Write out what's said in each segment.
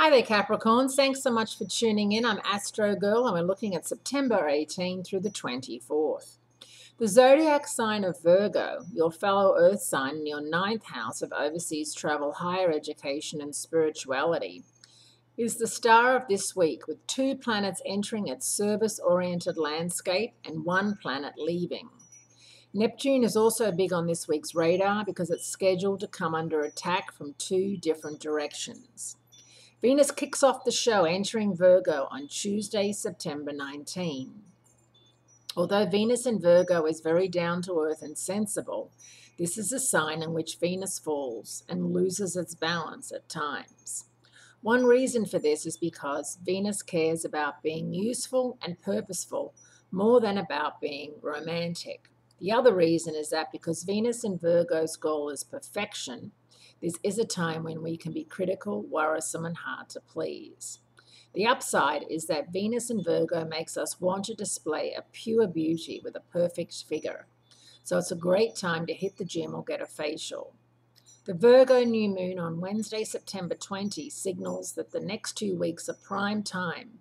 Hi there, Capricorns. Thanks so much for tuning in. I'm Astrogirl, and we're looking at September 18 through the 24th. The zodiac sign of Virgo, your fellow earth sign in your ninth house of overseas travel, higher education, and spirituality, is the star of this week, with two planets entering its service-oriented landscape and one planet leaving. Neptune is also big on this week's radar because it's scheduled to come under attack from two different directions. Venus kicks off the show entering Virgo on Tuesday, September 19. Although Venus in Virgo is very down to earth and sensible, this is a sign in which Venus falls and loses its balance at times. One reason for this is because Venus cares about being useful and purposeful more than about being romantic. The other reason is that because Venus in Virgo's goal is perfection, this is a time when we can be critical, worrisome, and hard to please. The upside is that Venus in Virgo makes us want to display a pure beauty with a perfect figure. So it's a great time to hit the gym or get a facial. The Virgo new moon on Wednesday, September 20, signals that the next 2 weeks are prime time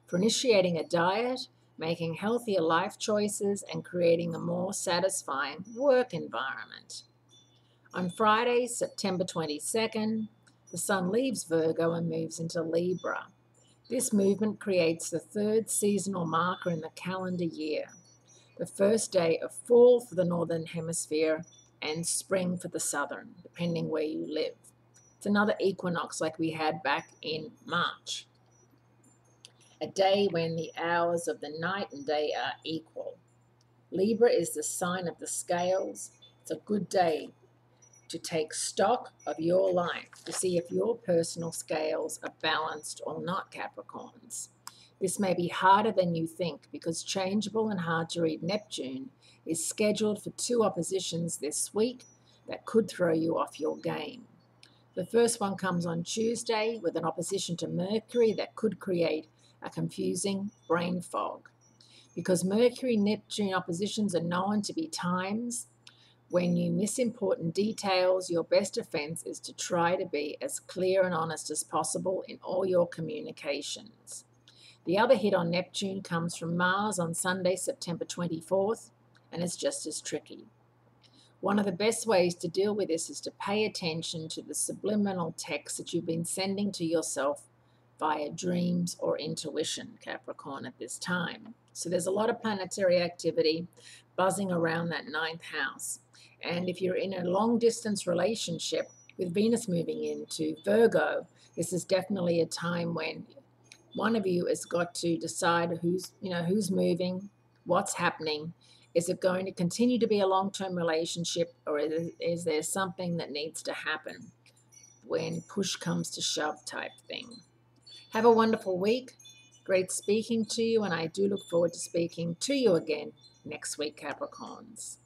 for initiating a diet, making healthier life choices, and creating a more satisfying work environment. On Friday, September 22nd, the Sun leaves Virgo and moves into Libra. This movement creates the third seasonal marker in the calendar year, the first day of fall for the Northern Hemisphere and spring for the Southern, depending where you live. It's another equinox like we had back in March, a day when the hours of the night and day are equal. Libra is the sign of the scales. It's a good day to take stock of your life, to see if your personal scales are balanced or not, Capricorns. This may be harder than you think because changeable and hard to read Neptune is scheduled for 2 oppositions this week that could throw you off your game. The first one comes on Tuesday with an opposition to Mercury that could create a confusing brain fog. Because Mercury-Neptune oppositions are known to be times when you miss important details, your best defense is to try to be as clear and honest as possible in all your communications. The other hit on Neptune comes from Mars on Sunday, September 24th, and it's just as tricky. One of the best ways to deal with this is to pay attention to the subliminal texts that you've been sending to yourself via dreams or intuition, Capricorn, at this time. So there's a lot of planetary activity buzzing around that ninth house. And if you're in a long-distance relationship with Venus moving into Virgo, this is definitely a time when one of you has got to decide who's moving, what's happening. Is it going to continue to be a long-term relationship, or is there something that needs to happen when push comes to shove type thing? Have a wonderful week. Great speaking to you, and I do look forward to speaking to you again next week, Capricorns.